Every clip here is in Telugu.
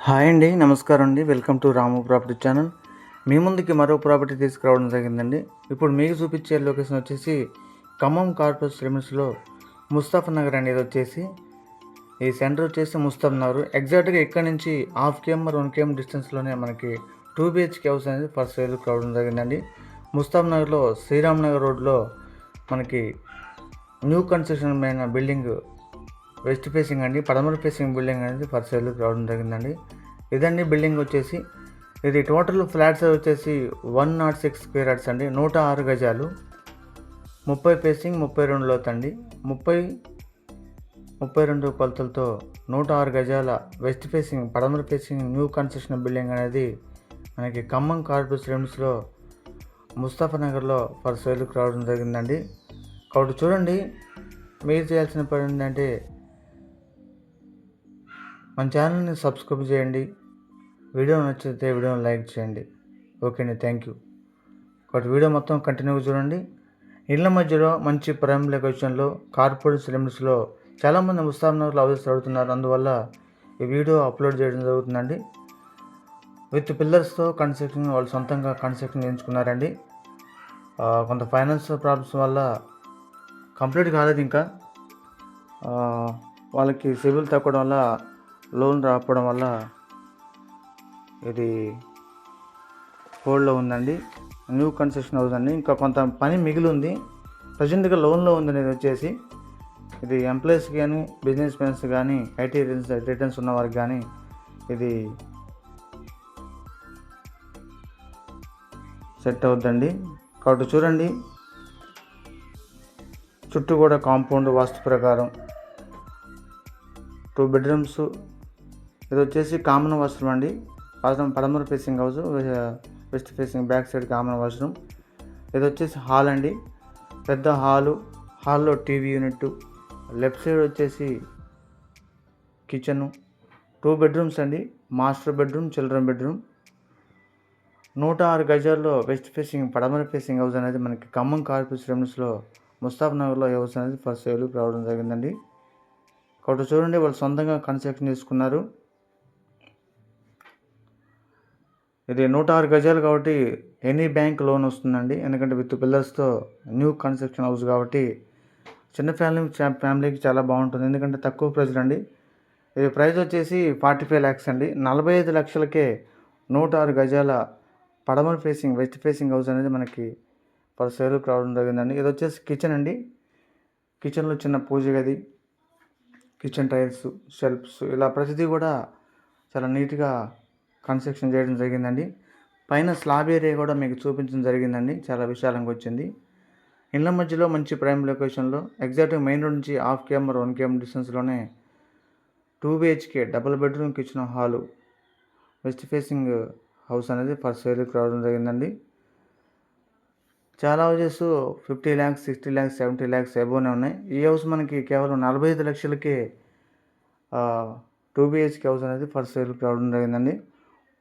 హాయ్ అండి, నమస్కారం అండి. Welcome to Ramu property channel. మీ ముందుకి మరో ప్రాపర్టీ తీసుకురావడం జరిగిందండి. ఇప్పుడు మీకు చూపించే లొకేషన్ వచ్చేసి ఖమ్మం కార్పొరేషన్ లిమిట్స్లో ముస్తాఫా నగర్ అనేది వచ్చేసి ఈ సెంటర్ వచ్చేసి ముస్తాఫా నగర్. ఎగ్జాక్ట్గా ఇక్కడ నుంచి 1/2 km 1 km డిస్టెన్స్లోనే మనకి 2 BHK హౌస్ అనేది ఫర్ సేల్ రావడం జరిగిందండి. ముస్తాఫా నగర్లో శ్రీరామ్ నగర్ రోడ్లో మనకి న్యూ కన్స్ట్రక్షన్ అయిన బిల్డింగ్ వెస్ట్ ఫేసింగ్ అండి, పడమర ఫేసింగ్ బిల్డింగ్ అనేది ఫర్ సేల్ రావడం జరిగిందండి. ఇదండి బిల్డింగ్ వచ్చేసి. ఇది టోటల్ ఫ్లాట్స్ వచ్చేసి 106 స్క్వేర్ యార్డ్స్ అండి, 106 గజాలు, 30 ఫేసింగ్ 32 లోతు అండి, 32 కొలతలతో 106 గజాల వెస్ట్ ఫేసింగ్ పడమర ఫేసింగ్ న్యూ కన్స్ట్రక్షన్ బిల్డింగ్ అనేది మనకి ఖమ్మం కార్పొరేషన్ లిమిట్స్లో ముస్తాఫా నగర్లో ఫర్ సేల్ రావడం జరిగిందండి. కాబట్టి చూడండి, మీరు చేయాల్సిన పని ఏంటంటే మన ఛానల్ని సబ్స్క్రైబ్ చేయండి, వీడియో నచ్చితే వీడియోని లైక్ చేయండి. ఓకే అండి, థ్యాంక్ యూ. కాబట్టి వీడియో మొత్తం కంటిన్యూగా చూడండి. ఇళ్ళ మధ్యలో మంచి ప్రైమ్ లొకేషన్లో కార్పొరేషన్ లిమిట్స్లో చాలామంది ముస్తాఫా నగర్లో హౌసెస్ అడుగుతున్నారు, అందువల్ల ఈ వీడియో అప్లోడ్ చేయడం జరుగుతుందండి. విత్ పిల్లర్స్తో కన్స్ట్రక్షన్ వాళ్ళు సొంతంగా కన్స్ట్రక్షన్ చేయించుకున్నారండి. కొంత ఫైనాన్స్ ప్రాబ్లమ్స్ వల్ల కంప్లీట్ కాలేదు ఇంకా. వాళ్ళకి సిబిల్ తగ్గడం వల్ల, లోన్ రాకపోవడం వల్ల ఇది హోల్డ్లో ఉందండి. న్యూ కన్స్ట్రక్షన్ హౌస్ అండి, ఇంకా కొంత పని మిగిలి ఉంది. ప్రజెంట్గా లోన్లో ఉంది అనేది వచ్చేసి. ఇది ఎంప్లాయీస్ కానీ, బిజినెస్ మ్యాన్స్ కానీ, ఐటీ రిటర్న్స్ ఉన్న వారికి కానీ ఇది సెట్ అవుద్దండి. కాబట్టి చూడండి, చుట్టూ కూడా కాంపౌండ్ వాస్తు ప్రకారం 2 bedrooms. ఇది వచ్చేసి కామన్ వాష్రూమ్ అండి, పడమర facing house, west facing back side common washroom. ఇది వచ్చేసి హాల్ అండి, పెద్ద హాల్లో టీవీ యూనిట్, లెఫ్ట్ సైడ్ వచ్చేసి కిచెను, 2 bedrooms అండి, మాస్టర్ బెడ్రూమ్, చిల్డ్రన్ బెడ్రూమ్. 106 గజాల్లో వెస్ట్ ఫేసింగ్ పడమర ఫేసింగ్ హౌస్ అనేది మనకి ఖమ్మం కార్పొరేషన్ లిమిట్స్లో ముస్తాఫా నగర్లో హౌస్ అనేది ఫస్ట్ సేల్ రావడం జరిగిందండి. కాబట్టి చూడండి, వాళ్ళు సొంతంగా కన్స్ట్రక్షన్ చేసుకున్నారు. ఇది 106 గజాలు కాబట్టి ఎనీ బ్యాంక్ లోన్ వస్తుందండి, ఎందుకంటే విత్ పిల్లర్స్తో న్యూ కన్స్ట్రక్షన్ హౌస్ కాబట్టి చిన్న ఫ్యామిలీకి చాలా బాగుంటుంది, ఎందుకంటే తక్కువ ప్రైస్ అండి. ఇది ప్రైస్ వచ్చేసి 45 lakhs అండి, 45 లక్షలకే 106 గజాల పడమర ఫేసింగ్ వెస్ట్ ఫేసింగ్ హౌస్ అనేది మనకి ఫర్ సేల్ రావడం జరిగిందండి. ఇది వచ్చేసి కిచెన్ అండి, కిచెన్లో చిన్న పూజ గది, కిచెన్ టైల్స్, షెల్ఫ్స్, ఇలా ప్రతిదీ కూడా చాలా నీట్గా కన్స్ట్రక్షన్ చేయడం జరిగిందండి. పైన స్లాబ్ ఏరియా కూడా మీకు చూపించడం జరిగిందండి, చాలా విశాలంగా వచ్చింది. ఇళ్ళ మధ్యలో మంచి ప్రైమ్ లొకేషన్లో ఎగ్జాక్ట్గా మెయిన్ రోడ్ నుంచి 1/2 km 1 km డిస్టెన్స్లోనే 2 BHK double bedroom kitchen hall west facing house అనేది ఫర్ సేల్ రావడం జరిగిందండి. చాలా హౌసెస్ 50 lakhs 60 lakhs 70 lakhs అబోనే ఉన్నాయి. ఈ హౌస్ మనకి కేవలం 45 లక్షలకే 2 BHK హౌస్ అనేది ఫర్ సేల్ రావడం జరిగిందండి.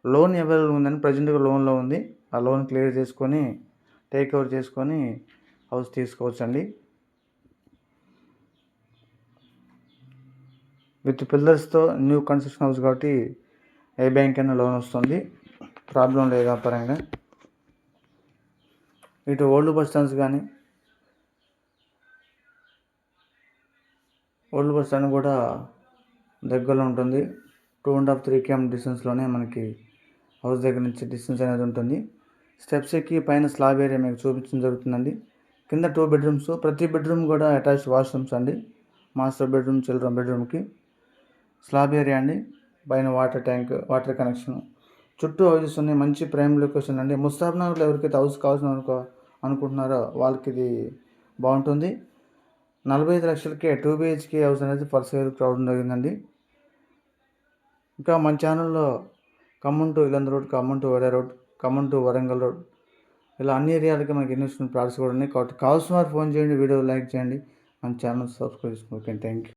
లోన్ అవైలబుల్ ఉందండి, ప్రజెంట్గా లోన్లో ఉంది. ఆ లోన్ క్లియర్ చేసుకొని టేక్ ఓవర్ చేసుకొని హౌస్ తీసుకోవచ్చు అండి. విత్ పిల్లర్స్తో న్యూ కన్స్ట్రక్షన్ హౌస్ కాబట్టి ఏ బ్యాంక్ అయినా లోన్ వస్తుంది, ప్రాబ్లం లేదు ఆ పరంగా. ఇటు ఓల్డ్ బస్ స్టాండ్స్ కానీ, ఓల్డ్ బస్ స్టాండ్ కూడా దగ్గరలో ఉంటుంది. 2.5-3 km డిస్టెన్స్లోనే మనకి హౌస్ దగ్గర నుంచి డిస్టెన్స్ అనేది ఉంటుంది. స్టెప్స్ ఎక్కి పైన స్లాబ్ ఏరియా మీకు చూపించడం జరుగుతుందండి. కింద 2 bedrooms, ప్రతి బెడ్రూమ్ కూడా అటాచ్డ్ వాష్రూమ్స్ అండి, మాస్టర్ బెడ్రూమ్, చిల్డ్రన్ బెడ్రూమ్కి. స్లాబ్ ఏరియా అండి, పైన వాటర్ ట్యాంక్, వాటర్ కనెక్షన్, చుట్టూ హౌసెస్ ఉన్నాయి. మంచి ప్రైమ్ లొకేషన్ అండి. ముస్తాఫా నగర్లో ఎవరికైతే హౌస్ కావాల్సిన అనుకుంటున్నారో వాళ్ళకి ఇది బాగుంటుంది. 45 లక్షలకే 2 BHK హౌస్ అనేది ఫర్ సేల్ రావడం జరిగిందండి. ఇంకా మన ఛానల్లో Khammam to Yellandu road, Khammam to వడే road, Khammam to Warangal road, ఇలా అన్ని ఏరియాలకి మనకి ఇన్వెస్ట్మెంట్ ప్లాట్స్ కూడా ఉన్నాయి. కాబట్టి కావాల్సిన వారు ఫోన్ చేయండి, వీడియో లైక్ చేయండి, మన ఛానల్ సబ్స్క్రైబ్ చేసుకోండి. Okay, thank you.